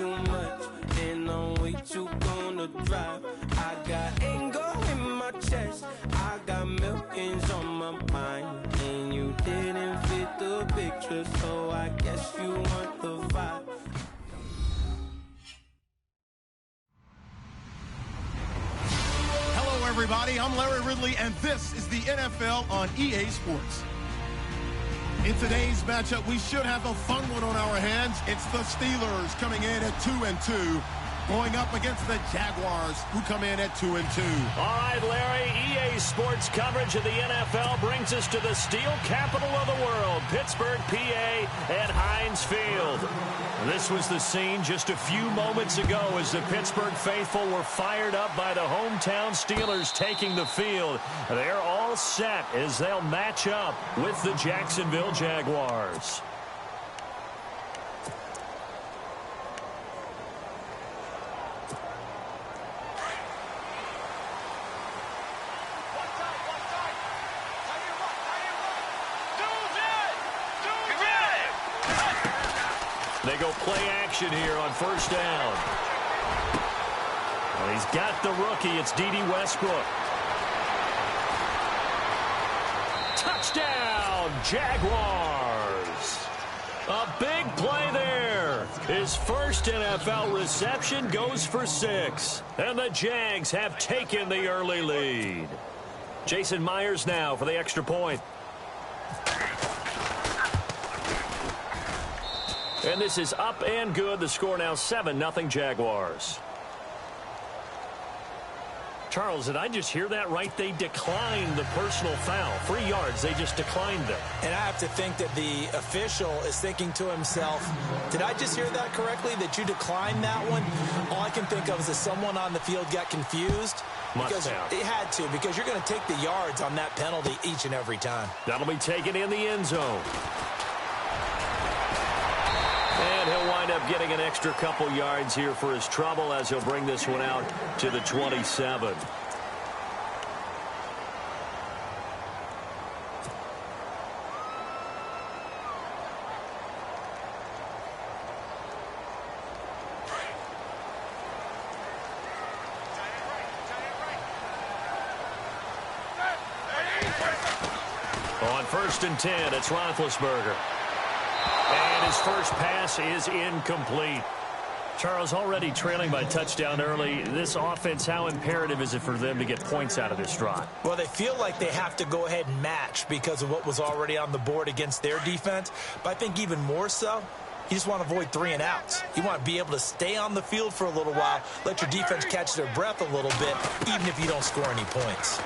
too much, and I'm way too gonna drive. I got anger in my chest, I got millions on my mind, and you didn't fit the picture, so I guess you want the vibe. Hello, everybody. I'm Larry Ridley, and this is the NFL on EA Sports. In today's matchup, we should have a fun one on our hands. It's the Steelers coming in at 2-2, going up against the Jaguars, who come in at 2-2. All right, Larry, EA Sports coverage of the NFL brings us to the steel capital of the world, Pittsburgh, PA, at Heinz Field. This was the scene just a few moments ago as the Pittsburgh faithful were fired up by the hometown Steelers taking the field. They're all set as they'll match up with the Jacksonville Jaguars. They go play action here on first down. Well, he's got the rookie. It's D.D. Westbrook. Touchdown, Jaguars. A big play there. His first NFL reception goes for 6. And the Jags have taken the early lead. Jason Myers now for the extra point. And this is up and good. The score now 7-0 Jaguars. Charles, did I just hear that right? They declined the personal foul. 3 yards, they just declined them. And I have to think that the official is thinking to himself, did I just hear that correctly, that you declined that one? All I can think of is that someone on the field got confused. Must have. It had to, because you're going to take the yards on that penalty each and every time. That'll be taken in the end zone. And he'll wind up getting an extra couple yards here for his trouble as he'll bring this one out to the 27. On 1st and 10, it's Roethlisberger. And his first pass is incomplete. Charles, already trailing by touchdown early. This offense, how imperative is it for them to get points out of this drive? Well, they feel like they have to go ahead and match because of what was already on the board against their defense. But I think even more so, you just want to avoid 3 and outs. You want to be able to stay on the field for a little while, let your defense catch their breath a little bit, even if you don't score any points.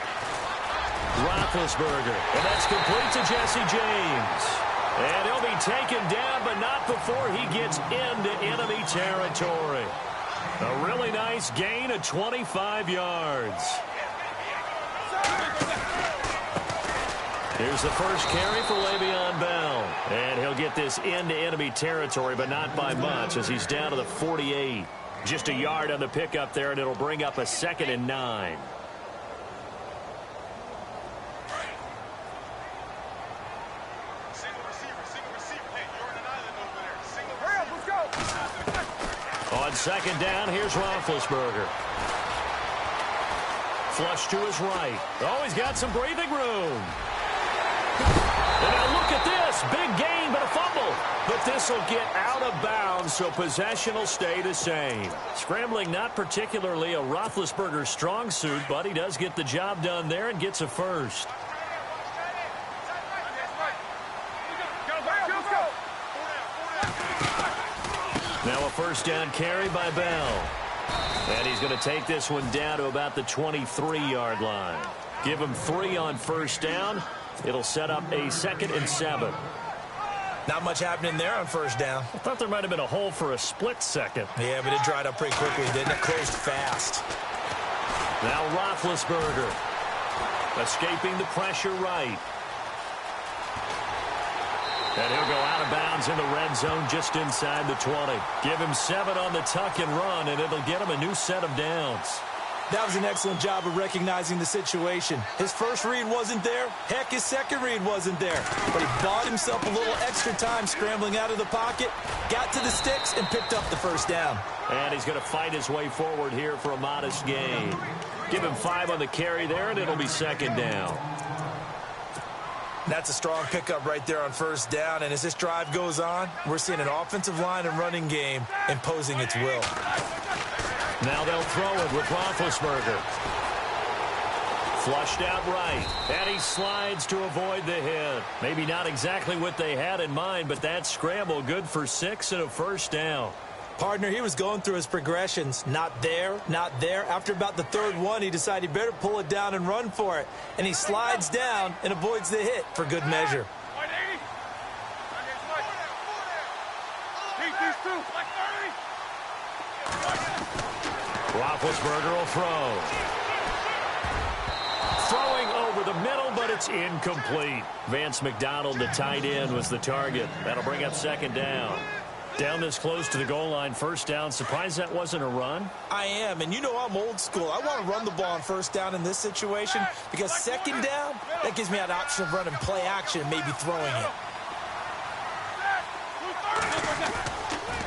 Roethlisberger, and that's complete to Jesse James. And he'll be taken down, but not before he gets into enemy territory. A really nice gain of 25 yards. Here's the first carry for Le'Veon Bell. And he'll get this into enemy territory, but not by much, as he's down to the 48. Just a yard on the pickup there, and it'll bring up a 2nd and 9. On 2nd down, here's Roethlisberger. Flush to his right. Oh, he's got some breathing room. And now look at this. Big gain, but a fumble. But this will get out of bounds, so possession will stay the same. Scrambling not particularly a Roethlisberger strong suit, but he does get the job done there and gets a first. Now a first down carry by Bell. And he's going to take this one down to about the 23-yard line. Give him 3 on first down. It'll set up a 2nd and 7. Not much happening there on first down. I thought there might have been a hole for a split second. Yeah, but it dried up pretty quickly, didn't it? Closed fast. Now Roethlisberger escaping the pressure right. And he'll go out of bounds in the red zone just inside the 20. Give him 7 on the tuck and run, and it'll get him a new set of downs. That was an excellent job of recognizing the situation. His first read wasn't there. Heck, his second read wasn't there. But he bought himself a little extra time scrambling out of the pocket, got to the sticks, and picked up the first down. And he's going to fight his way forward here for a modest gain. Give him 5 on the carry there, and it'll be second down. That's a strong pickup right there on first down. And as this drive goes on, we're seeing an offensive line and running game imposing its will. Now they'll throw it with Roethlisberger. Flushed out right. And he slides to avoid the hit. Maybe not exactly what they had in mind, but that scramble good for 6 and a first down. Partner, he was going through his progressions. Not there, not there. After about the third one, he decided he better pull it down and run for it. And he slides down and avoids the hit for good measure. Roethlisberger will throw. Throwing over the middle, but it's incomplete. Vance McDonald, the tight end, was the target. That'll bring up second down. Down this close to the goal line, first down. Surprised that wasn't a run? I am, and you know I'm old school. I want to run the ball on first down in this situation because second down, that gives me an option of running play action and maybe throwing it.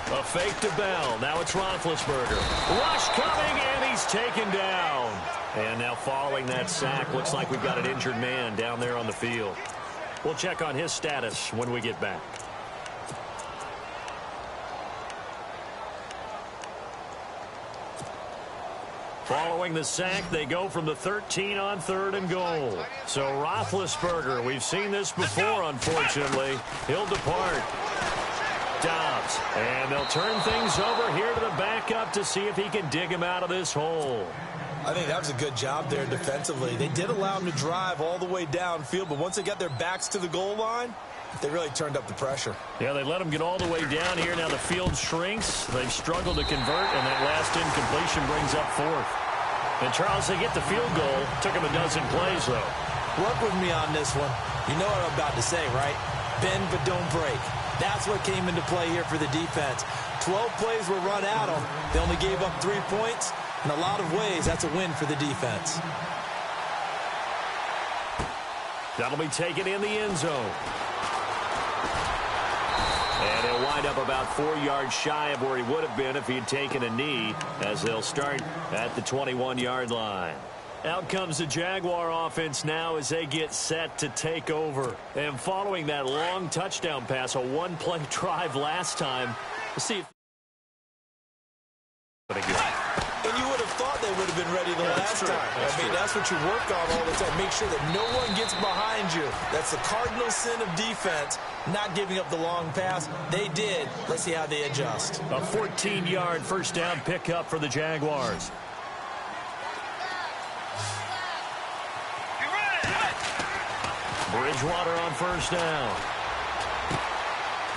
A fake to Bell. Now it's Roethlisberger. Rush coming, and he's taken down. And now following that sack, looks like we've got an injured man down there on the field. We'll check on his status when we get back. Following the sack, they go from the 13 on 3rd and goal. So Roethlisberger, we've seen this before, unfortunately. He'll depart. Dobbs, and they'll turn things over here to the backup to see if he can dig him out of this hole. I think that was a good job there defensively. They did allow him to drive all the way downfield, but once they got their backs to the goal line, they really turned up the pressure. Yeah, they let him get all the way down here. Now the field shrinks. They've struggled to convert, and that last incompletion brings up 4th. And, Charles, they get the field goal. Took him a dozen plays, though. Work with me on this one. You know what I'm about to say, right? Bend but don't break. That's what came into play here for the defense. 12 plays were run at them. They only gave up 3 points. In a lot of ways, that's a win for the defense. That'll be taken in the end zone. And he'll wind up about 4 yards shy of where he would have been if he had taken a knee, as they'll start at the 21-yard line. Out comes the Jaguar offense now as they get set to take over. And following that long touchdown pass, a one-play drive last time. Let's see if... And you would have thought they would have been ready the last time. I mean, that's what you work on all the time. Make sure that no one gets behind you. That's the cardinal sin of defense, not giving up the long pass. They did. Let's see how they adjust. A 14-yard first down pickup for the Jaguars. Bridgewater on first down.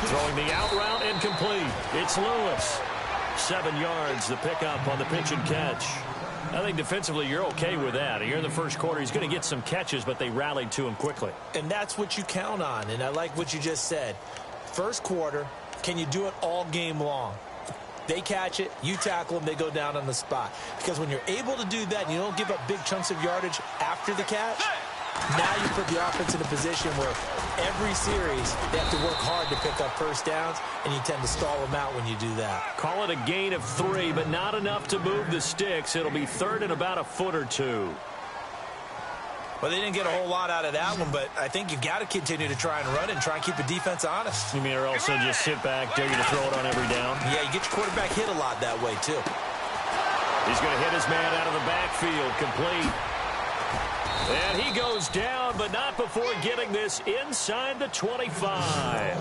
Throwing the out route incomplete. It's Lewis. 7 yards, the pickup on the pitch and catch. I think defensively you're okay with that. Here in the first quarter, he's going to get some catches, but they rallied to him quickly. And that's what you count on, and I like what you just said. First quarter, can you do it all game long? They catch it, you tackle them, they go down on the spot. Because when you're able to do that and you don't give up big chunks of yardage after the catch, now you put the offense in a position where every series they have to work hard to pick up first downs, and you tend to stall them out when you do that. Call it a gain of 3, but not enough to move the sticks. It'll be 3rd and about a foot or 2. Well, they didn't get a whole lot out of that one, but I think you've got to continue to try and run and try and keep the defense honest. You mean, or also just sit back, dare you to throw it on every down? Yeah, you get your quarterback hit a lot that way, too. He's going to hit his man out of the backfield, complete. And he goes down, but not before getting this inside the 25.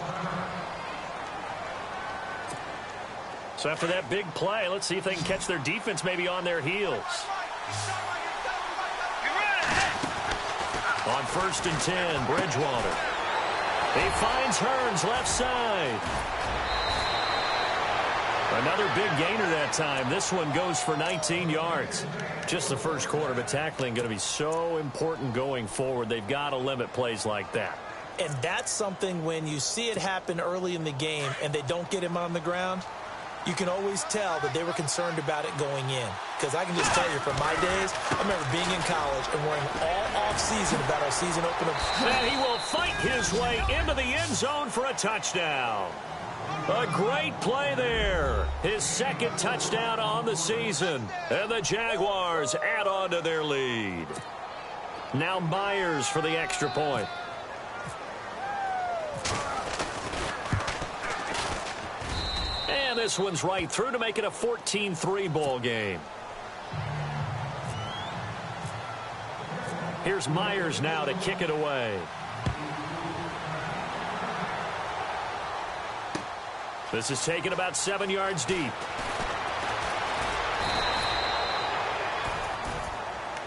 So after that big play, let's see if they can catch their defense maybe on their heels. On 1st and 10, Bridgewater. He finds Hearns left side. Another big gainer that time. This one goes for 19 yards. Just the first quarter, but tackling going to be so important going forward. They've got to limit plays like that. And that's something when you see it happen early in the game and they don't get him on the ground, you can always tell that they were concerned about it going in. Because I can just tell you from my days, I remember being in college and worrying all off-season about our season opener. And he will fight his way into the end zone for a touchdown. A great play there. His second touchdown on the season. And the Jaguars add on to their lead. Now Myers for the extra point. And this one's right through to make it a 14-3 ball game. Here's Myers now to kick it away. This is taken about 7 yards deep.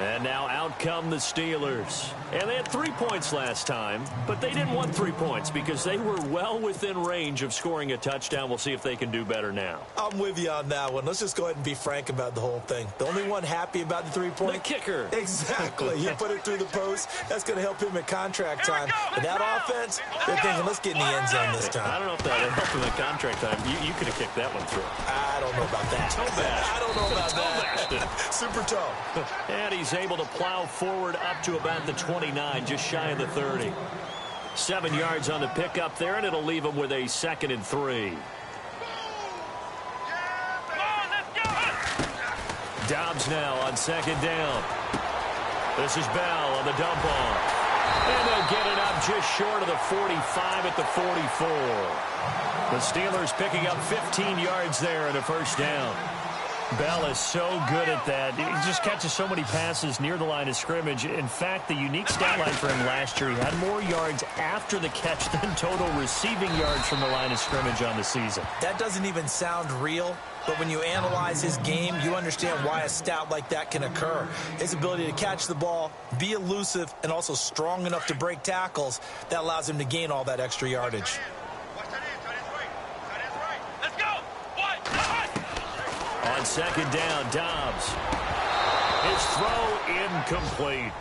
And now out come the Steelers. And they had 3 points last time, but they didn't want 3 points because they were well within range of scoring a touchdown. We'll see if they can do better now. I'm with you on that one. Let's just go ahead and be frank about the whole thing. The only one happy about the 3-point? The kicker. Exactly. You put it through the post. That's going to help him at contract time. But that offense, they're thinking, let's get in the end zone this time. I don't know if that helped him at contract time. You could have kicked that one through. I don't know about that. I don't know about that. Super toe. And he's able to plow forward up to about the 29, just shy of the 30. 7 yards on the pickup there, and it'll leave him with a 2nd and 3. Dobbs now on 2nd down. This is Bell on the dump off. And they'll get it up just short of the 45 at the 44. The Steelers picking up 15 yards there and a first down. Bell is so good at that. He just catches so many passes near the line of scrimmage. In fact, the unique stat line for him last year, he had more yards after the catch than total receiving yards from the line of scrimmage on the season. That doesn't even sound real, but when you analyze his game, you understand why a stat like that can occur. His ability to catch the ball, be elusive, and also strong enough to break tackles, that allows him to gain all that extra yardage. On 2nd down, Dobbs. His throw incomplete.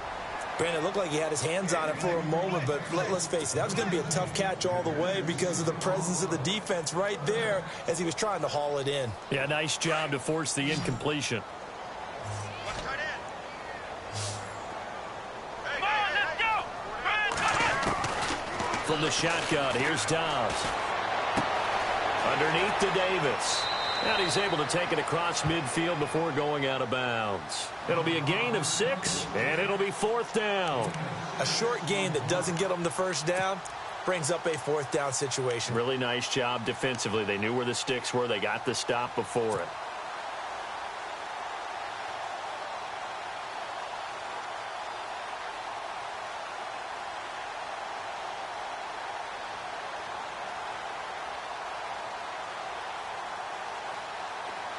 Brandon, it looked like he had his hands on it for a moment, but let's face it, that was going to be a tough catch all the way because of the presence of the defense right there as he was trying to haul it in. Yeah, nice job to force the incompletion. From the shotgun, here's Dobbs. Underneath to Davis. And he's able to take it across midfield before going out of bounds. It'll be a gain of 6, and it'll be 4th down. A short gain that doesn't get them the first down brings up a 4th down situation. Really nice job defensively. They knew where the sticks were. They got the stop before it.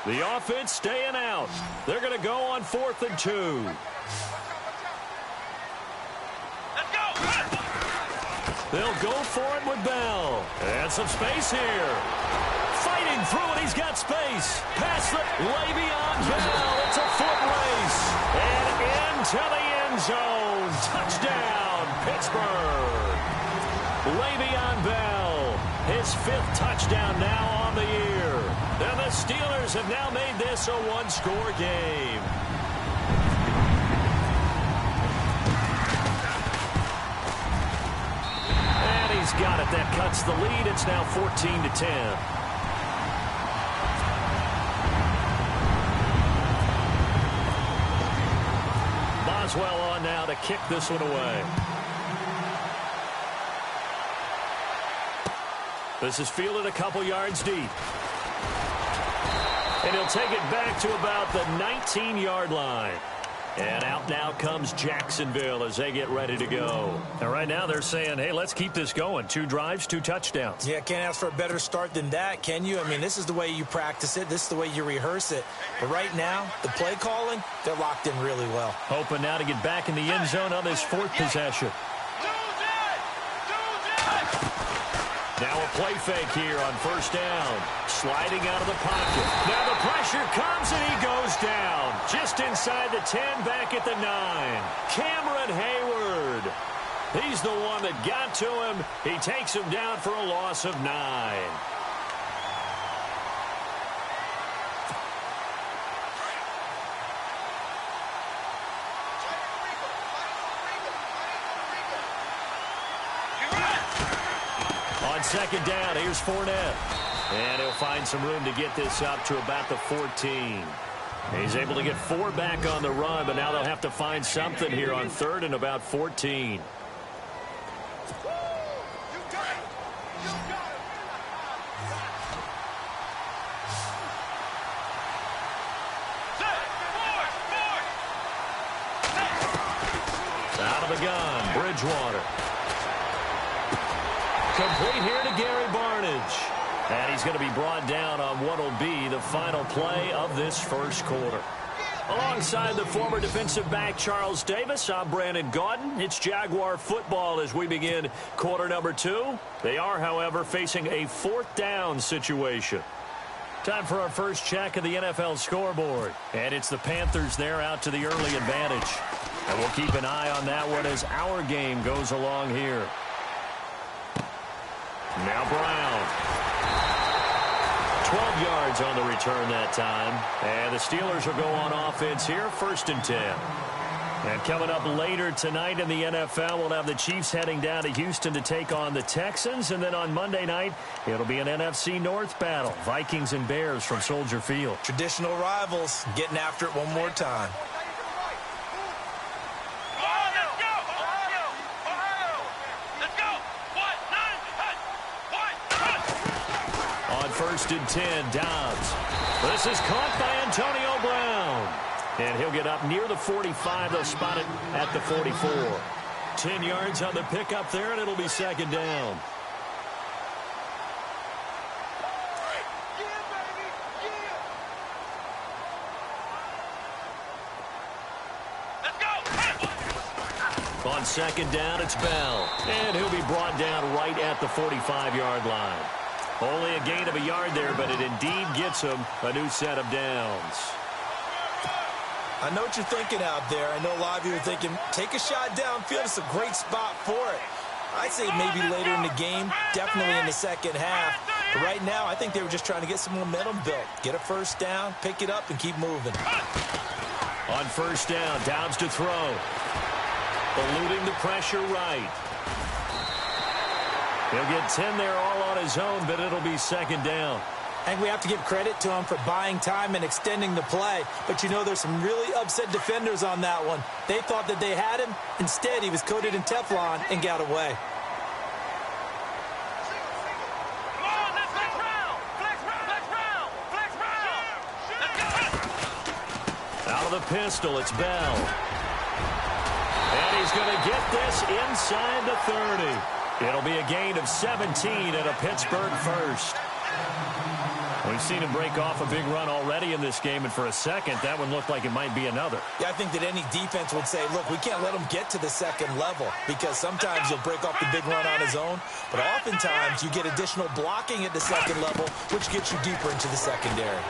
The offense staying out. They're going to go on 4th and 2. They'll go for it with Bell. And some space here. Fighting through it. He's got space. Pass the Le'Veon Bell. It's a foot race. And into the end zone. Touchdown, Pittsburgh. Le'Veon Bell. His 5th touchdown now on the year. And the Steelers have now made this a one-score game. And he's got it. That cuts the lead. It's now 14-10. Boswell on now to kick this one away. This is fielded a couple yards deep. And he'll take it back to about the 19-yard line. And out now comes Jacksonville as they get ready to go. And right now they're saying, hey, let's keep this going. 2 drives, 2 touchdowns. Yeah, can't ask for a better start than that, can you? I mean, this is the way you practice it. This is the way you rehearse it. But right now, the play calling, they're locked in really well. Hoping now to get back in the end zone on this 4th possession. Now a play fake here on 1st down. Sliding out of the pocket. Now the pressure comes and he goes down. Just inside the 10, back at the 9. Cameron Hayward. He's the one that got to him. He takes him down for a loss of 9. On second down, here's Fournette. And he'll find some room to get this up to about the 14. He's able to get 4 back on the run, but now they'll have to find something here on third and about 14. Out of the gun, Bridgewater. Complete here to Gary Barnidge. And he's going to be brought down on what will be the final play of this first quarter. Alongside the former defensive back Charles Davis, I'm Brandon Gaudin. It's Jaguar football as we begin quarter number 2. They are, however, facing a 4th down situation. Time for our first check of the NFL scoreboard. And it's the Panthers there out to the early advantage. And we'll keep an eye on that one as our game goes along here. Now Brown. 12 yards on the return that time. And the Steelers will go on offense here, 1st and 10. And coming up later tonight in the NFL, we'll have the Chiefs heading down to Houston to take on the Texans. And then on Monday night, it'll be an NFC North battle. Vikings and Bears from Soldier Field. Traditional rivals getting after it one more time. First and 10, Dobbs. This is caught by Antonio Brown. And he'll get up near the 45. They'll spot it at the 44. 10 yards on the pickup there, and it'll be second down. On second down, it's Bell. And he'll be brought down right at the 45-yard line. Only a gain of a yard there, but it indeed gets him a new set of downs. I know what you're thinking out there. I know a lot of you are thinking, take a shot downfield. It's a great spot for it. I'd say maybe later in the game, definitely in the second half. But right now, I think they were just trying to get some momentum built. Get a first down, pick it up, and keep moving. On first down, Dobbs to throw. Eluding the pressure right. He'll get 10 there all on his own, but it'll be second down. I think we have to give credit to him for buying time and extending the play. But, you know, there's some really upset defenders on that one. They thought that they had him. Instead, he was coated in Teflon and got away. Out of the pistol, it's Bell. And he's going to get this inside the 30. It'll be a gain of 17 and a Pittsburgh first. We've seen him break off a big run already in this game, and for a second, that one looked like it might be another. Yeah, I think that any defense would say, look, we can't let him get to the second level because sometimes he'll break off the big run on his own, but oftentimes you get additional blocking at the second level, which gets you deeper into the secondary.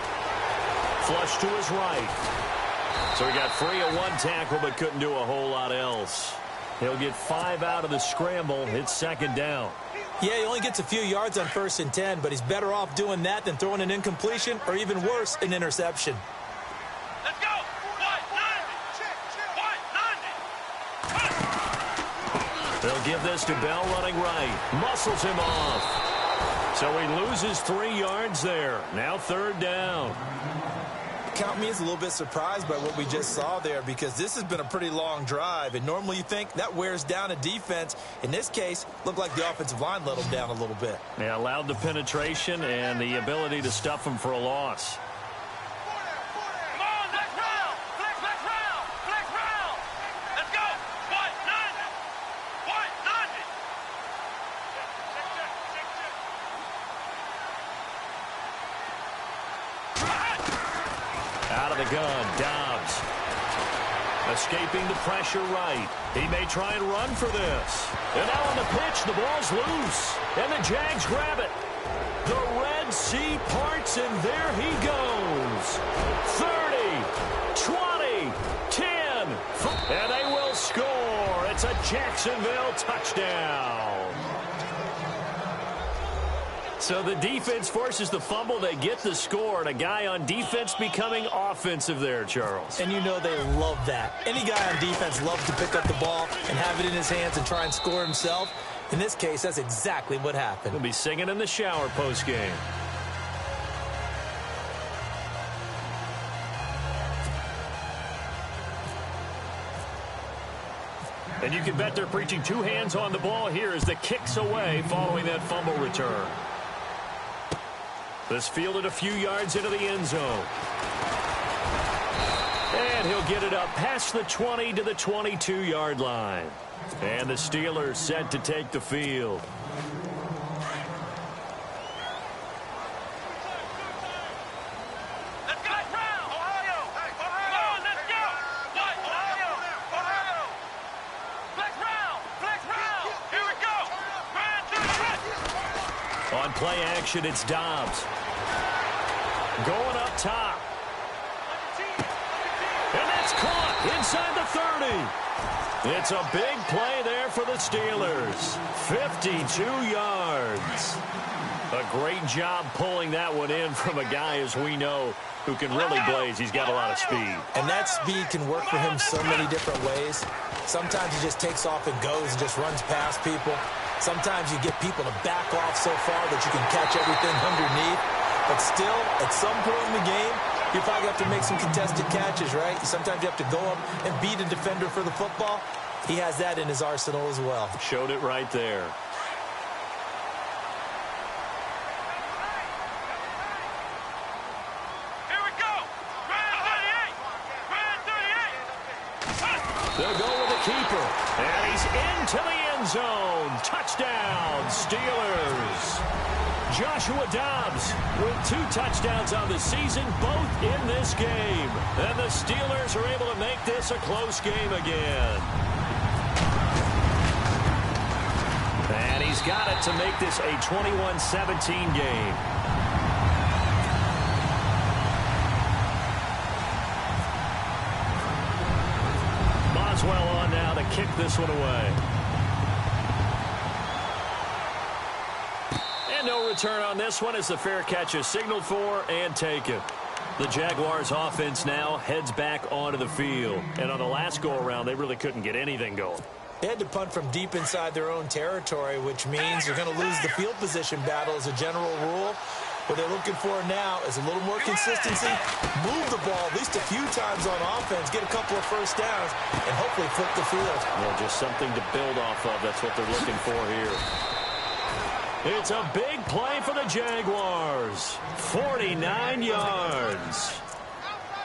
Flush to his right. So he got free of one tackle but couldn't do a whole lot else. He'll get 5 out of the scramble. It's second down. Yeah, he only gets a few yards on 1st and 10, but he's better off doing that than throwing an incompletion or even worse, an interception. Let's go! They'll give this to Bell running right. Muscles him off. So he loses 3 yards there. Now third down. Count me as a little bit surprised by what we just saw there because this has been a pretty long drive, and normally you think that wears down a defense. In this case, looked like the offensive line let them down a little bit. Yeah, allowed the penetration and the ability to stuff them for a loss. Gun, Dobbs. Escaping the pressure right. He may try and run for this. And now on the pitch, the ball's loose. And the Jags grab it. The Red Sea parts, and there he goes. 30, 20, 10. And they will score. It's a Jacksonville touchdown. So the defense forces the fumble. They get the score, and a guy on defense becoming offensive there, Charles. And you know they love that. Any guy on defense loves to pick up the ball and have it in his hands and try and score himself. In this case, that's exactly what happened. He'll be singing in the shower post-game. And you can bet they're preaching two hands on the ball here as the kick's away following that fumble return. This fielded a few yards into the end zone. And he'll get it up past the 20 to the 22-yard line. And the Steelers set to take the field. On play action, it's Dobbs. Going up top. And that's caught inside the 30. It's a big play there for the Steelers. 52 yards. A great job pulling that one in from a guy, as we know, who can really blaze. He's got a lot of speed. And that speed can work for him so many different ways. Sometimes he just takes off and goes and just runs past people. Sometimes you get people to back off so far that you can catch everything underneath. But still, at some point in the game, you probably have to make some contested catches, right? Sometimes you have to go up and beat a defender for the football. He has that in his arsenal as well. Showed it right there. Here we go. Brand 38. They'll go with the keeper. And he's into the end zone. Touchdown, Steelers. Joshua Dobbs with 2 touchdowns on the season, both in this game. And the Steelers are able to make this a close game again. And he's got it to make this a 21-17 game. Boswell on now to kick this one away. And no return on this one as the fair catch is signaled for and taken. The Jaguars offense now heads back onto the field. And on the last go-around, they really couldn't get anything going. They had to punt from deep inside their own territory, which means they're going to lose the field position battle as a general rule. What they're looking for now is a little more consistency, move the ball at least a few times on offense, get a couple of first downs, and hopefully flip the field. Well, just something to build off of. That's what they're looking for here. It's a big play for the Jaguars. 49 yards.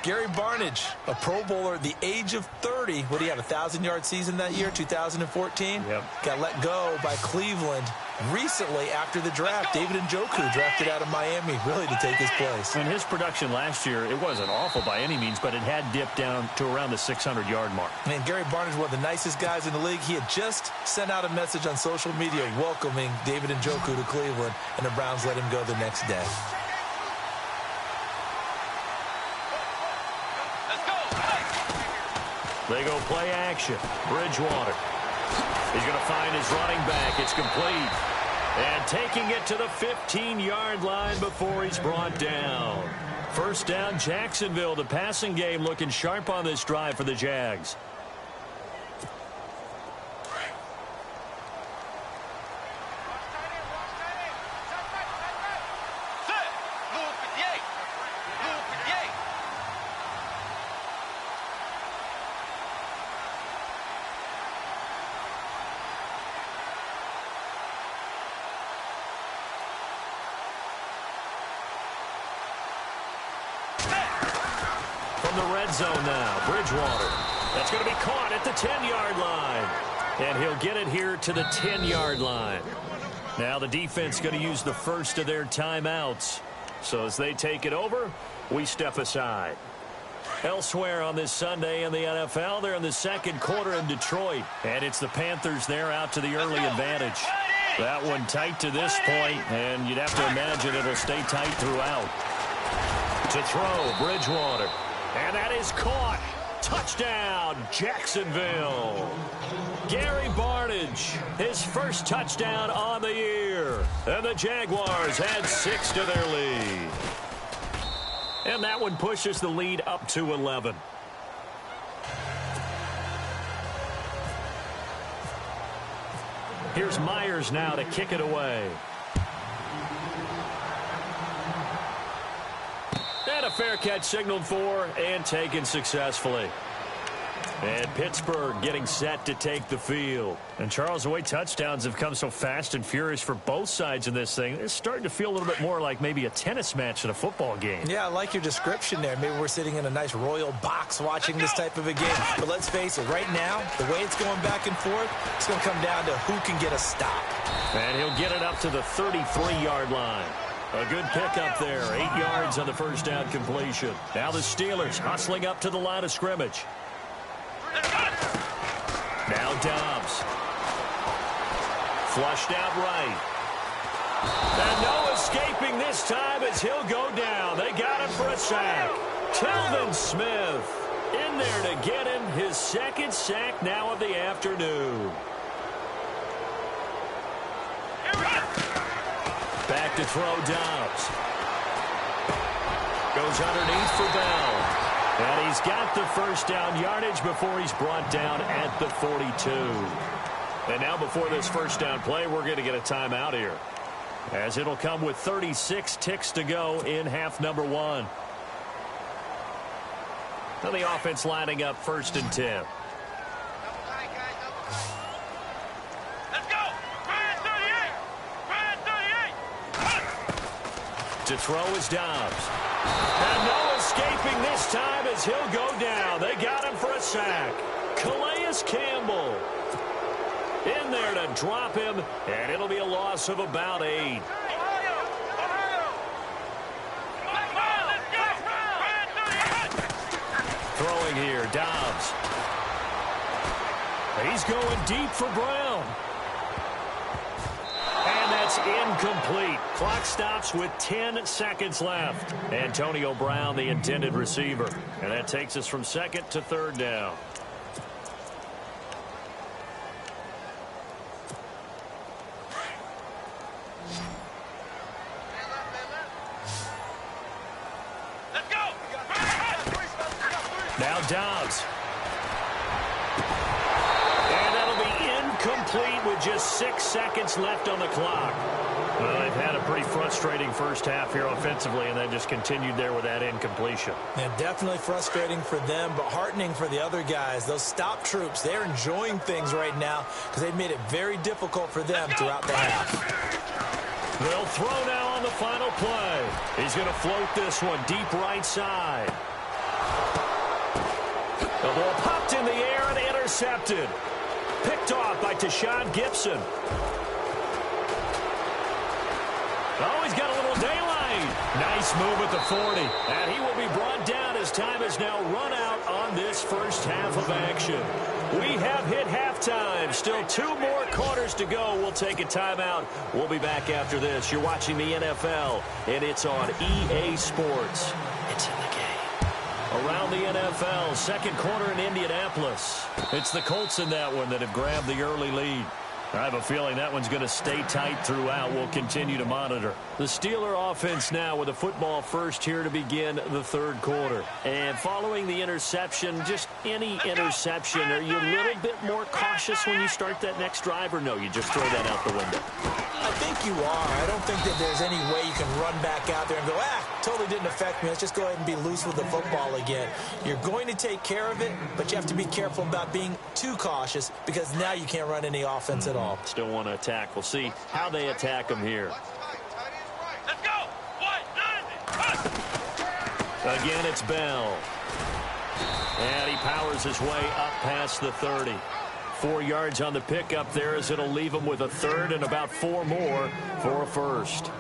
Gary Barnidge, a Pro Bowler at the age of 30. What do you have, a 1,000-yard season that year, 2014? Yep. Got let go by Cleveland recently after the draft. David Njoku drafted out of Miami really to take his place. And his production last year, it wasn't awful by any means, but it had dipped down to around the 600-yard mark. And Gary Barnidge, one of the nicest guys in the league. He had just sent out a message on social media welcoming David Njoku to Cleveland, and the Browns let him go the next day. They go play action. Bridgewater. He's going to find his running back. It's complete. And taking it to the 15-yard line before he's brought down. First down, Jacksonville. The passing game looking sharp on this drive for the Jags. The red zone now. Bridgewater. That's going to be caught at the 10-yard line. And he'll get it here to the 10-yard line. Now the defense going to use the first of their timeouts. So as they take it over, we step aside. Elsewhere on this Sunday in the NFL, they're in the second quarter in Detroit. And it's the Panthers there out to the early advantage. That one tight to this point, and you'd have to imagine it'll stay tight throughout. To throw, Bridgewater. And that is caught. Touchdown, Jacksonville. Gary Barnidge, his first touchdown on the year. And the Jaguars add 6 to their lead. And that one pushes the lead up to 11. Here's Myers now to kick it away. And a fair catch signaled for and taken successfully. And Pittsburgh getting set to take the field. And Charles, the way touchdowns have come so fast and furious for both sides in this thing, it's starting to feel a little bit more like maybe a tennis match in a football game. Yeah, I like your description there. Maybe we're sitting in a nice royal box watching this type of a game. But let's face it, right now, the way it's going back and forth, it's going to come down to who can get a stop. And he'll get it up to the 33-yard line. A good pickup there. 8 yards on the first down completion. Now the Steelers hustling up to the line of scrimmage. Now Dobbs. Flushed out right. And no escaping this time as he'll go down. They got him for a sack. Telvin Smith in there to get him his second sack now of the afternoon. Back to throw Dobbs. Goes underneath for Bell. And he's got the first down yardage before he's brought down at the 42. And now before this first down play, we're going to get a timeout here, as it'll come with 36 ticks to go in half number 1. Now the offense lining up 1st and 10. Let's go! Brand 38! Brand 38! To throw is Dobbs. And no escaping this time as he'll go down. They got him for a sack. Calais Campbell in there to drop him, and it'll be a loss of about 8. Throwing here, Dobbs. He's going deep for Brown. And that's incomplete. Clock stops with 10 seconds left. Antonio Brown, the intended receiver. And that takes us from 2nd to 3rd down. Let's go! Now Dobbs. And that'll be incomplete with just 6 seconds left on the clock. Well, they've had a pretty frustrating first half here offensively, and then just continued there with that incompletion. Yeah, definitely frustrating for them, but heartening for the other guys. Those stop troops, they're enjoying things right now because they've made it very difficult for them throughout the half. They'll throw now on the final play. He's going to float this one deep right side. The ball popped in the air and intercepted. Picked off by Tashawn Gibson. Oh, he's got a little daylight. Nice move at the 40. And he will be brought down as time has now run out on this first half of action. We have hit halftime. Still 2 more quarters to go. We'll take a timeout. We'll be back after this. You're watching the NFL, and it's on EA Sports. It's in the game. Around the NFL, second quarter in Indianapolis. It's the Colts in that one that have grabbed the early lead. I have a feeling that one's going to stay tight throughout. We'll continue to monitor. The Steeler offense now with a football first here to begin the third quarter. And following the interception, just any interception, are you a little bit more cautious when you start that next drive, or no, you just throw that out the window? I think you are. I don't think that there's any way you can run back out there and go, totally didn't affect me. Let's just go ahead and be loose with the football again. You're going to take care of it, but you have to be careful about being too cautious because now you can't run any offense at all. Still want to attack. We'll see how they attack them here. Let's go! Again, it's Bell. And he powers his way up past the 30. 4 yards on the pickup there as it'll leave him with a third and about 4 more for a first.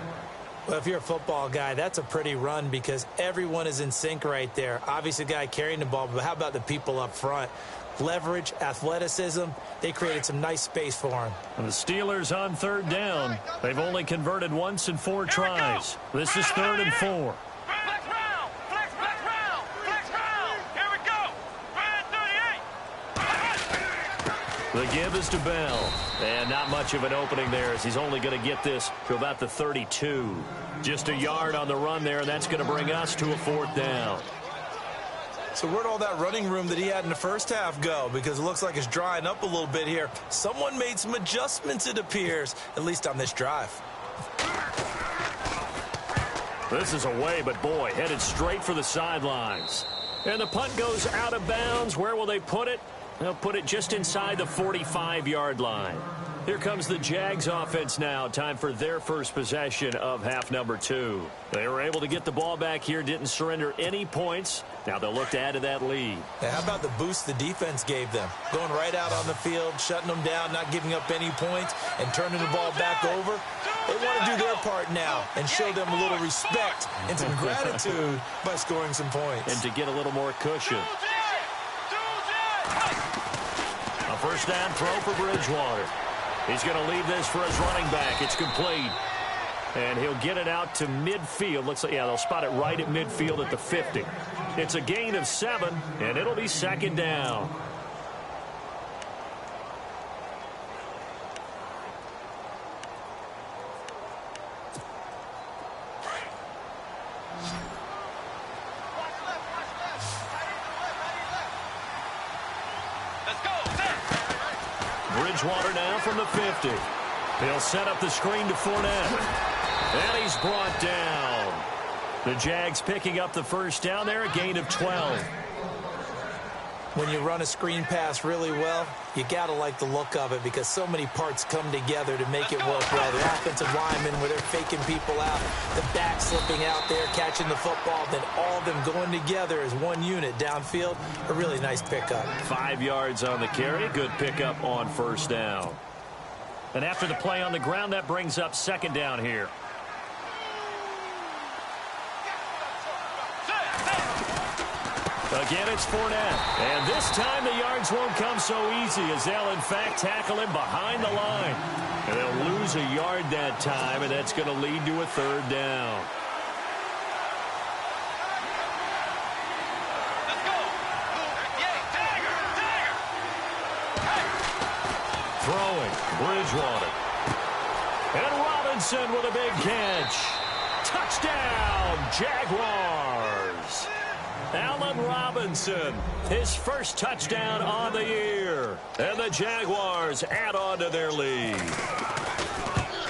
Well, if you're a football guy, that's a pretty run because everyone is in sync right there. Obviously, the guy carrying the ball, but how about the people up front? Leverage, athleticism, they created some nice space for him. And the Steelers on third down. They've only converted once in 4 tries. This is 3rd and 4. Flex round! Flex round! Flex round! Here we go! Brand 38! The give is to Bell. And not much of an opening there as he's only going to get this to about the 32. Just a yard on the run there, and that's going to bring us to a 4th down. So where'd all that running room that he had in the first half go? Because it looks like it's drying up a little bit here. Someone made some adjustments, it appears, at least on this drive. This is away, but boy, headed straight for the sidelines. And the punt goes out of bounds. Where will they put it? They'll put it just inside the 45-yard line. Here comes the Jags offense now. Time for their first possession of half number 2. They were able to get the ball back here, didn't surrender any points. Now they'll look to add to that lead. Now, how about the boost the defense gave them? Going right out on the field, shutting them down, not giving up any points, and turning the ball back over. They want to do their part now and show them a little respect and some gratitude by scoring some points. And to get a little more cushion. A first down throw for Bridgewater. He's going to leave this for his running back. It's complete. And he'll get it out to midfield. Looks like, yeah, they'll spot it right at midfield at the 50. It's a gain of 7, and it'll be second down. Bridgewater now from the 50. He'll set up the screen to Fournette. And he's brought down. The Jags picking up the first down there, a gain of 12. When you run a screen pass really well, you got to like the look of it because so many parts come together to make it work well. The offensive linemen where they're faking people out, the back slipping out there, catching the football, then all of them going together as one unit downfield. A really nice pickup. 5 yards on the carry. Good pickup on first down. And after the play on the ground, that brings up second down here. Again, it's Fournette. And this time the yards won't come so easy as they'll, in fact, tackle him behind the line. And they'll lose a yard that time, and that's going to lead to a third down. Let's go. Throwing, Bridgewater. And Robinson with a big catch. Touchdown, Jaguars. Allen Robinson, his first touchdown on the year. And the Jaguars add on to their lead.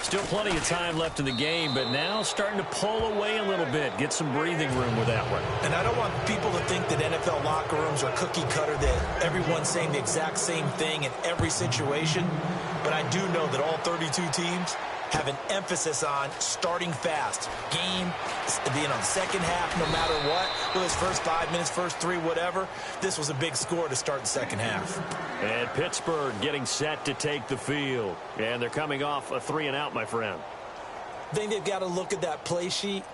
Still plenty of time left in the game, but now starting to pull away a little bit. Get some breathing room with that one. And I don't want people to think that NFL locker rooms are cookie cutter, that everyone's saying the exact same thing in every situation. But I do know that all 32 teams have an emphasis on starting fast. Game, second half, no matter what. Whether it's first 5 minutes, first 3, whatever. This was a big score to start the second half. And Pittsburgh getting set to take the field. And they're coming off a 3-and-out, my friend. I think they've got to look at that play sheet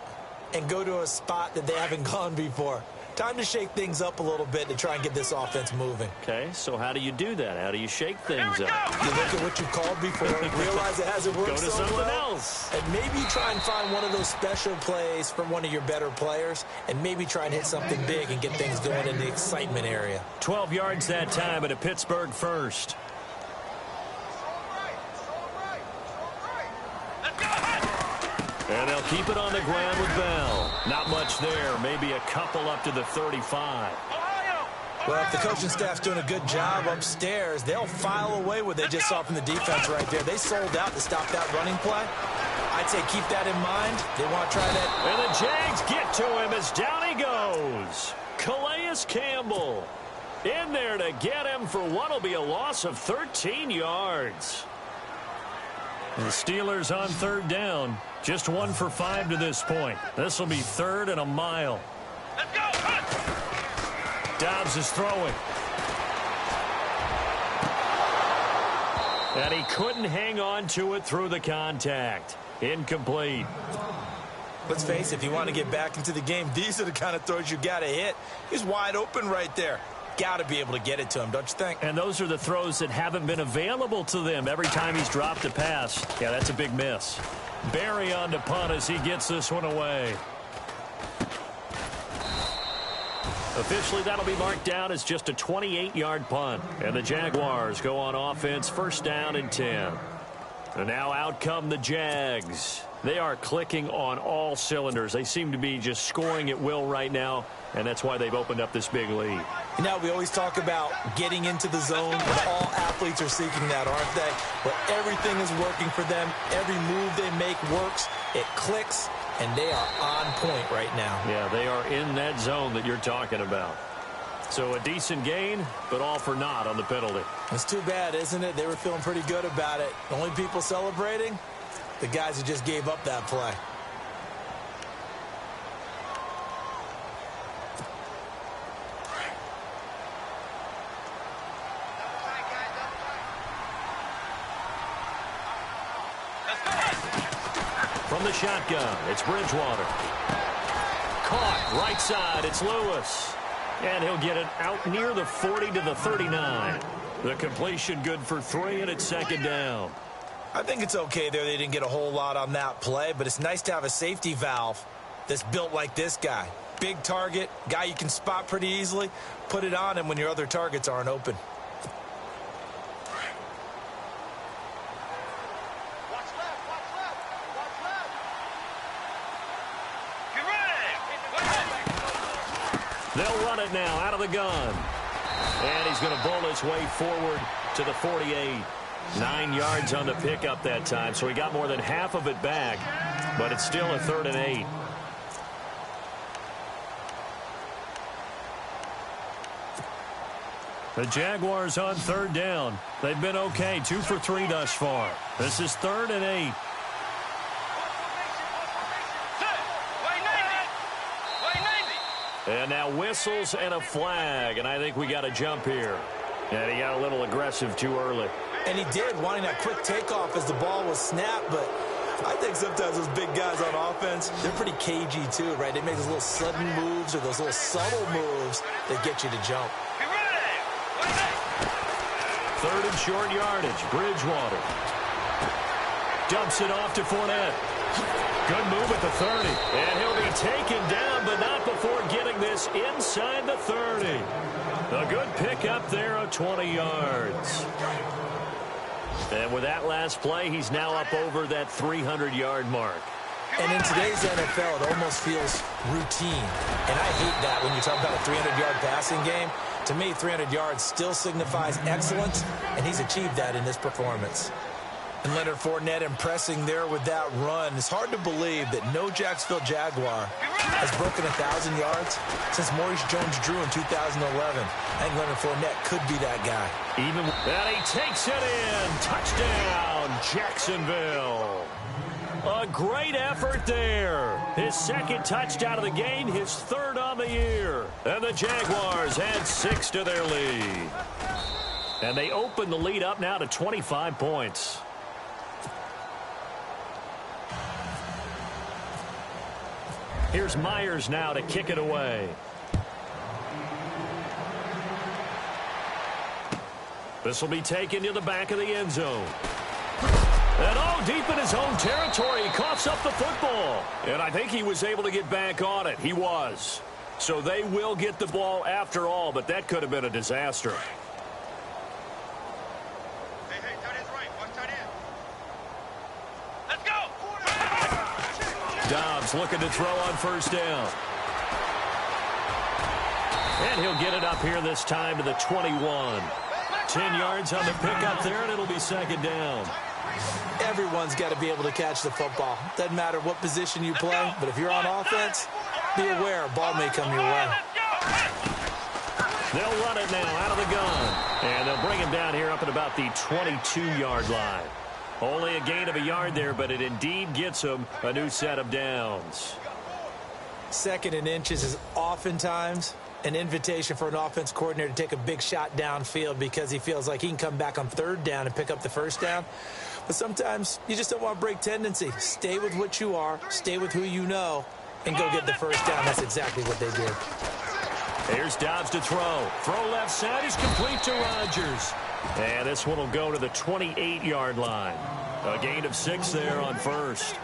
and go to a spot that they haven't gone before. Time to shake things up a little bit to try and get this offense moving. Okay, so how do you do that? How do you shake things up? You look at what you called before, realize it hasn't worked so well. Go to something else. And maybe you try and find one of those special plays from one of your better players, and maybe try and hit something big and get things going in the excitement area. 12 yards that time at a Pittsburgh first. And they'll keep it on the ground with Bell. Not much there. Maybe a couple up to the 35. Well, if the coaching staff's doing a good job upstairs, they'll file away what they just saw from the defense right there. They sold out to stop that running play. I'd say keep that in mind. They want to try that. And the Jags get to him as down he goes. Calais Campbell in there to get him for what will be a loss of 13 yards. The Steelers on third down. Just 1 for 5 to this point. This will be 3rd and a mile. Let's go. Dobbs is throwing. And he couldn't hang on to it through the contact. Incomplete. Let's face it, if you want to get back into the game, these are the kind of throws you got to hit. He's wide open right there. Got to be able to get it to him, don't you think? And those are the throws that haven't been available to them every time he's dropped a pass. Yeah, that's a big miss. Barry on to punt as he gets this one away. Officially, that'll be marked down as just a 28-yard punt. And the Jaguars go on offense, first down and 10. And now out come the Jags. They are clicking on all cylinders. They seem to be just scoring at will right now, and that's why they've opened up this big lead. You know, we always talk about getting into the zone, but all athletes are seeking that, aren't they? Where everything is working for them, every move they make works, it clicks, and they are on point right now. Yeah, they are in that zone that you're talking about. So a decent gain, but all for naught on the penalty. It's too bad, isn't it? They were feeling pretty good about it. The only people celebrating, the guys who just gave up that play. From the shotgun, it's Bridgewater. Caught, right side, it's Lewis. And he'll get it out near the 40 to the 39. The completion good for 3, and it's second down. I think it's okay there. They didn't get a whole lot on that play, but it's nice to have a safety valve that's built like this guy. Big target, guy you can spot pretty easily. Put it on him when your other targets aren't open. They'll run it now out of the gun. And he's going to bowl his way forward to the 48. 9 yards on the pickup that time, so he got more than half of it back, but it's still a 3rd and 8. The Jaguars on 3rd down. They've been okay, 2 for 3 thus far. This is 3rd and 8. And now whistles and a flag, and I think we got a jump here. And he got a little aggressive too early. And he did, wanting that quick takeoff as the ball was snapped, but I think sometimes those big guys on offense, they're pretty cagey too, right? They make those little sudden moves or those little subtle moves that get you to jump. 3rd and short yardage, Bridgewater. Dumps it off to Fournette. Good move at the 30. And he'll be taken down, but not before getting this inside the 30. A good pickup there of 20 yards. And with that last play, he's now up over that 300-yard mark. And in today's NFL, it almost feels routine. And I hate that when you talk about a 300-yard passing game. To me, 300 yards still signifies excellence, and he's achieved that in this performance. And Leonard Fournette impressing there with that run. It's hard to believe that no Jacksonville Jaguar has broken 1,000 yards since Maurice Jones-Drew in 2011. I think Leonard Fournette could be that guy. Even and he takes it in. Touchdown, Jacksonville. A great effort there. His 2nd touchdown of the game, his 3rd on the year. And the Jaguars add 6 to their lead. And they open the lead up now to 25 points. Here's Myers now to kick it away. This will be taken to the back of the end zone. And deep in his own territory, he coughs up the football. And I think he was able to get back on it. He was. So they will get the ball after all, but that could have been a disaster. Dobbs looking to throw on 1st down. And he'll get it up here this time to the 21. 10 yards on the pickup there, and it'll be 2nd down. Everyone's got to be able to catch the football. Doesn't matter what position you play, but if you're on offense, be aware a ball may come your way. They'll run it now out of the gun. And they'll bring him down here up at about the 22-yard line. Only a gain of a yard there, but it indeed gets him a new set of downs. 2nd and inches is oftentimes an invitation for an offense coordinator to take a big shot downfield because he feels like he can come back on 3rd down and pick up the 1st down. But sometimes you just don't want to break tendency. Stay with what you are, stay with who you know, and go get the 1st down. That's exactly what they did. Here's Dobbs to throw. Throw left side is complete to Rodgers. And this one will go to the 28-yard line. A gain of 6 there on 1st.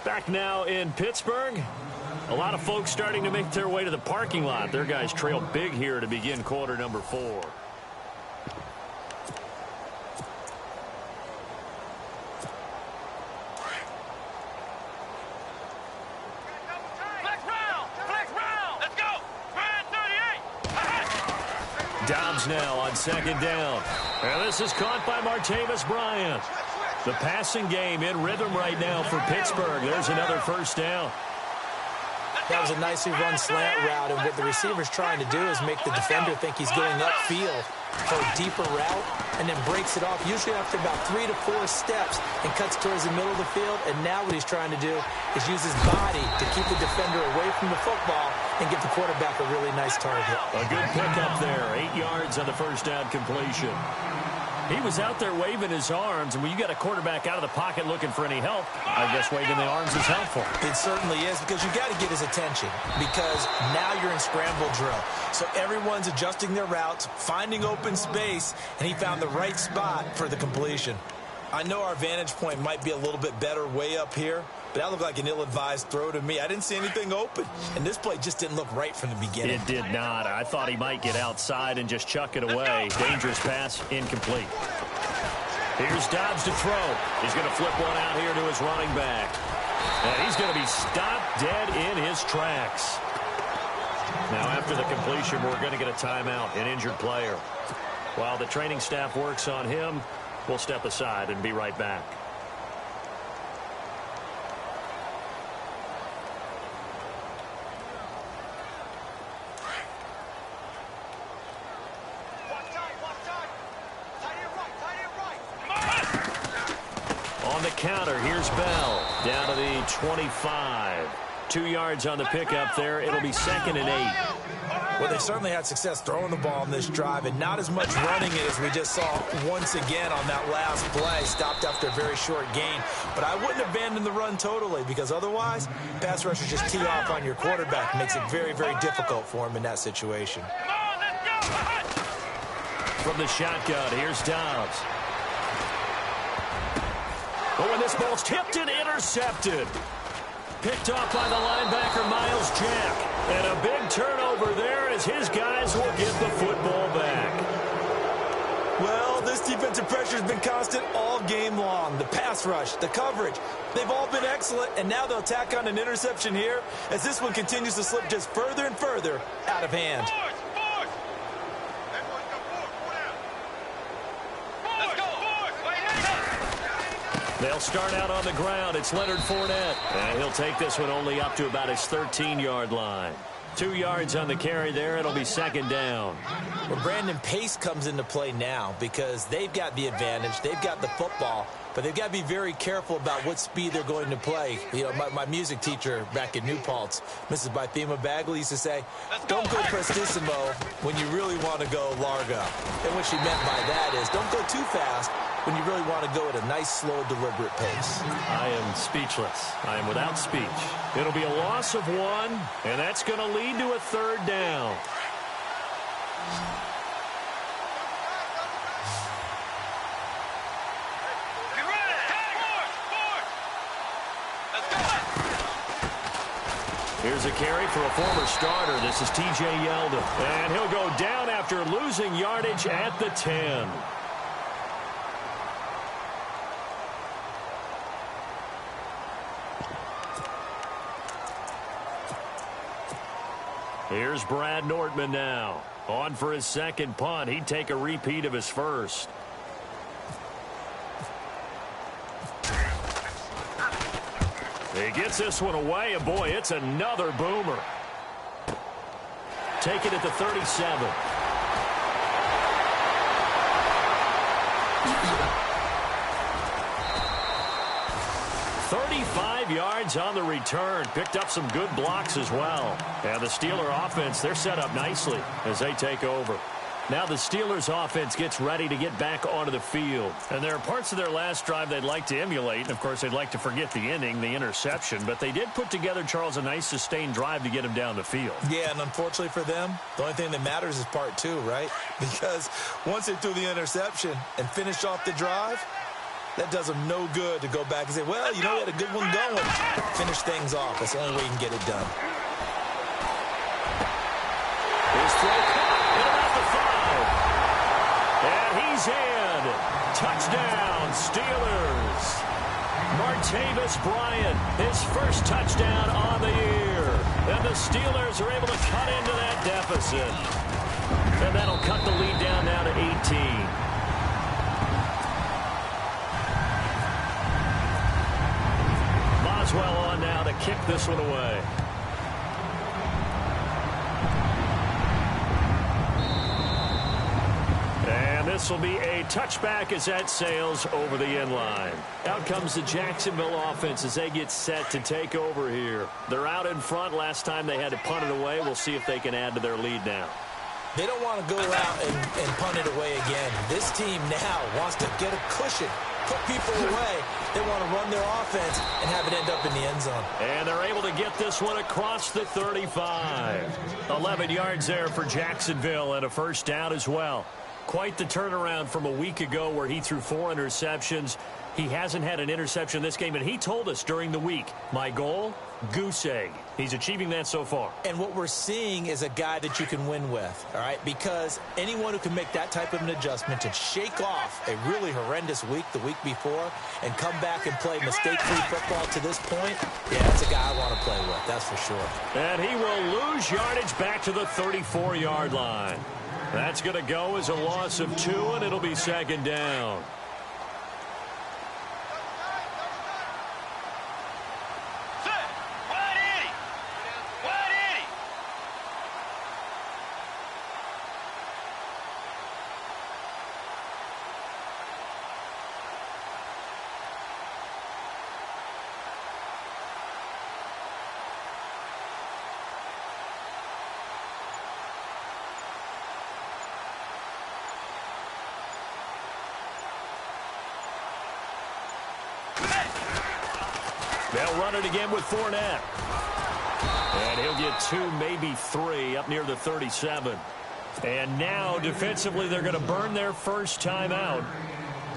Back now in Pittsburgh. A lot of folks starting to make their way to the parking lot. Their guys trail big here to begin quarter number 4. Dobbs now on second down. And this is caught by Martavis Bryant. The passing game in rhythm right now for Pittsburgh. There's another first down. That was a nicely run slant route, and what the receiver's trying to do is make the defender think he's going upfield for a deeper route, and then breaks it off, usually after about 3 to 4 steps, and cuts towards the middle of the field. And now what he's trying to do is use his body to keep the defender away from the football and give the quarterback a really nice target. A good pickup there, 8 yards on the first down completion. He was out there waving his arms, and when you got a quarterback out of the pocket looking for any help, I guess waving the arms is helpful. It certainly is, because you got to get his attention, because now you're in scramble drill. So everyone's adjusting their routes, finding open space, and he found the right spot for the completion. I know our vantage point might be a little bit better way up here, but that looked like an ill-advised throw to me. I didn't see anything open, and this play just didn't look right from the beginning. It did not. I thought he might get outside and just chuck it away. Dangerous pass, incomplete. Here's Dobbs to throw. He's going to flip one out here to his running back. And he's going to be stopped dead in his tracks. Now, after the completion, we're going to get a timeout, an injured player. While the training staff works on him, we'll step aside and be right back. On the counter, here's Bell down to the 25. 2 yards on the pickup there. It'll be 2nd and 8. Well, they certainly had success throwing the ball in this drive, and not as much running it as we just saw once again on that last play. Stopped after a very short gain. But I wouldn't abandon the run totally, because otherwise, pass rushers just tee off on your quarterback. Makes it very, very difficult for him in that situation. From the shotgun, here's Dobbs. Oh, and this ball's tipped and intercepted. Picked off by the linebacker, Miles Jack. And a big turnover there as his guys will get the football back. Well, this defensive pressure has been constant all game long. The pass rush, the coverage, they've all been excellent, and now they'll tack on an interception here as this one continues to slip just further and further out of hand. They'll start out on the ground. It's Leonard Fournette. And he'll take this one only up to about his 13-yard line. 2 yards on the carry there. It'll be 2nd down. Well, Brandon, pace comes into play now because they've got the advantage. They've got the football. But they've got to be very careful about what speed they're going to play. You know, my music teacher back at New Paltz, Mrs. Bythema Bagley, used to say, don't go prestissimo when you really want to go largo. And what she meant by that is don't go too fast when you really want to go at a nice, slow, deliberate pace. I am speechless. I am without speech. It'll be a loss of 1, and that's going to lead to a 3rd down. Here's a carry for a former starter. This is T.J. Yeldon. And he'll go down after losing yardage at the 10. Here's Brad Nortman now. On for his 2nd punt. He'd take a repeat of his first. He gets this one away, and boy, it's another boomer. Take it at the 37. 35 yards on the return. Picked up some good blocks as well. And the Steeler offense, they're set up nicely as they take over. Now the Steelers offense gets ready to get back onto the field. And there are parts of their last drive they'd like to emulate. And, of course, they'd like to forget the inning, the interception. But they did put together, Charles, a nice sustained drive to get him down the field. Yeah, and unfortunately for them, the only thing that matters is part 2, right? Because once they threw the interception and finished off the drive, that does them no good to go back and say, well, you know, we had a good one going. Finish things off. That's the only way you can get it done. His throw caught at about the 5. And he's in. Touchdown, Steelers. Martavis Bryant, his first touchdown on the year. And the Steelers are able to cut into that deficit. And that'll cut the lead down now to 18. Boswell on now to kick this one away. And this will be a touchback as that sails over the end line. Out comes the Jacksonville offense as they get set to take over here. They're out in front. Last time they had to punt it away. We'll see if they can add to their lead now. They don't want to go out and punt it away again. This team now wants to get a cushion, put people away. They want to run their offense and have it end up in the end zone. And they're able to get this one across the 35. 11 yards there for Jacksonville and a first down as well. Quite the turnaround from a week ago where he threw 4 interceptions. He hasn't had an interception this game, and he told us during the week, my goal, goose egg. He's achieving that so far. And what we're seeing is a guy that you can win with, all right? Because anyone who can make that type of an adjustment and shake off a really horrendous week the week before and come back and play mistake-free football to this point, yeah, that's a guy I want to play with, that's for sure. And he will lose yardage back to the 34-yard line. That's going to go as a loss of 2, and it'll be second down. They'll run it again with Fournette. And he'll get 2, maybe 3 up near the 37. And now, defensively, they're going to burn their first time out.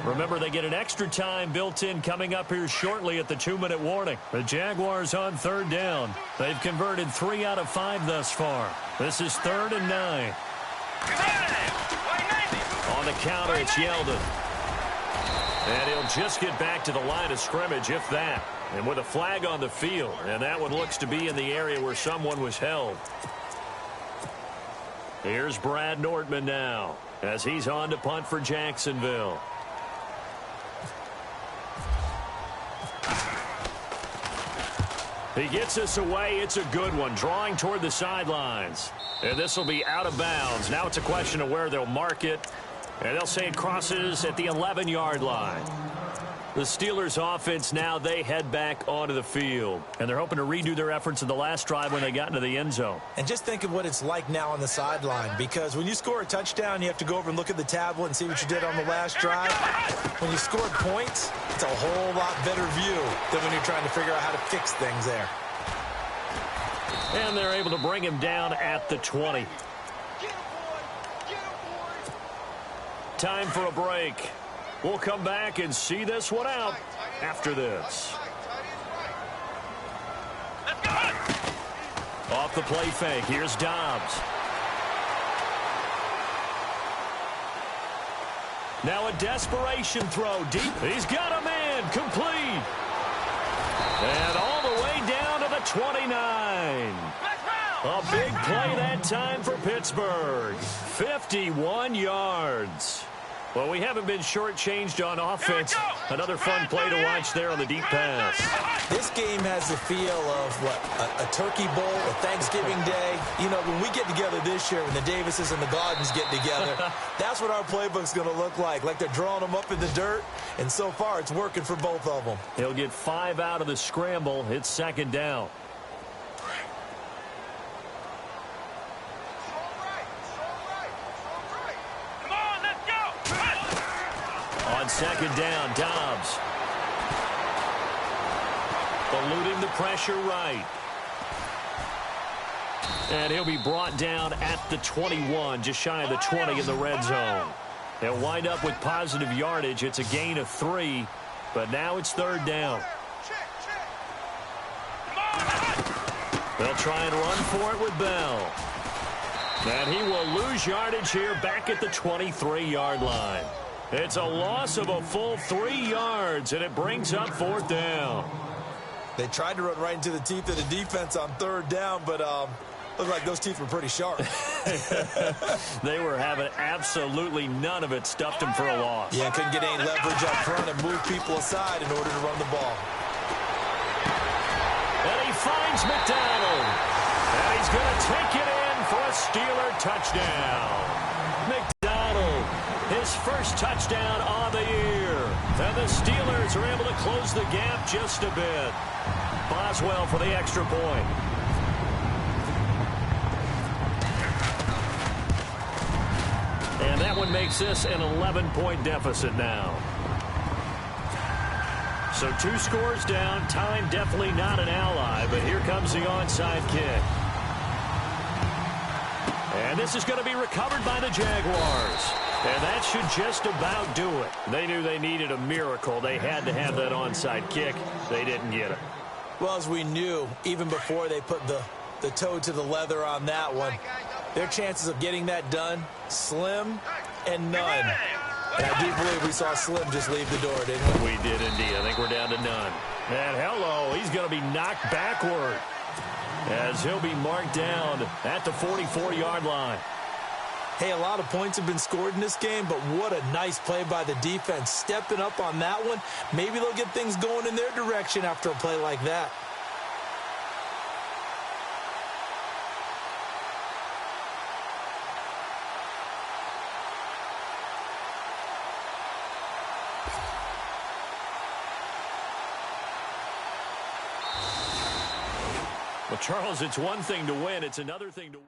Remember, they get an extra time built in coming up here shortly at the 2-minute warning. The Jaguars on third down. They've converted 3 out of 5 thus far. This is 3rd and 9. On the counter, it's Yeldon. And he'll just get back to the line of scrimmage, if that. And with a flag on the field, and that one looks to be in the area where someone was held. Here's Brad Nordman now, as he's on to punt for Jacksonville. He gets this away. It's a good one, drawing toward the sidelines. And this will be out of bounds. Now it's a question of where they'll mark it. And they'll say it crosses at the 11-yard line. The Steelers offense now, they head back onto the field. And they're hoping to redo their efforts in the last drive when they got into the end zone. And just think of what it's like now on the sideline. Because when you score a touchdown, you have to go over and look at the tablet and see what you did on the last drive. When you scored points, it's a whole lot better view than when you're trying to figure out how to fix things there. And they're able to bring him down at the 20. Time for a break. We'll come back and see this one out after this. Off the play fake, here's Dobbs. Now a desperation throw deep. He's got a man, complete. And all the way down to the 29. A big play that time for Pittsburgh. 51 yards. Well, we haven't been shortchanged on offense. Another fun play to watch there on the deep pass. This game has the feel of, a Turkey Bowl, a Thanksgiving Day. You know, when we get together this year, when the Davises and the Gardens get together, that's what our playbook's going to look like they're drawing them up in the dirt. And so far, it's working for both of them. He'll get 5 out of the scramble. It's second down. On second down, Dobbs. Eluding the pressure right. And he'll be brought down at the 21, just shy of the 20 in the red zone. They'll wind up with positive yardage. It's a gain of 3, but now it's third down. They'll try and run for it with Bell. And he will lose yardage here back at the 23-yard line. It's a loss of a full 3 yards, and it brings up 4th down. They tried to run right into the teeth of the defense on 3rd down, but looked like those teeth were pretty sharp. They were having absolutely none of it. Stuffed him for a loss. Yeah, couldn't get any leverage up front and move people aside in order to run the ball. And he finds McDonald. And he's going to take it in for a Steeler touchdown. McDonald, his first touchdown on the year. And the Steelers are able to close the gap just a bit. Boswell for the extra point. And that one makes this an 11-point deficit now. So 2 scores down. Time definitely not an ally, but here comes the onside kick. And this is going to be recovered by the Jaguars. And that should just about do it. They knew they needed a miracle. They had to have that onside kick. They didn't get it. Well, as we knew, even before they put the toe to the leather on that one, their chances of getting that done, slim and none. And I do believe we saw Slim just leave the door, didn't we? We did indeed. I think we're down to none. And hello, he's going to be knocked backward as he'll be marked down at the 44-yard line. Hey, a lot of points have been scored in this game, but what a nice play by the defense. Stepping up on that one, maybe they'll get things going in their direction after a play like that. Well, Charles, it's one thing to win. It's another thing to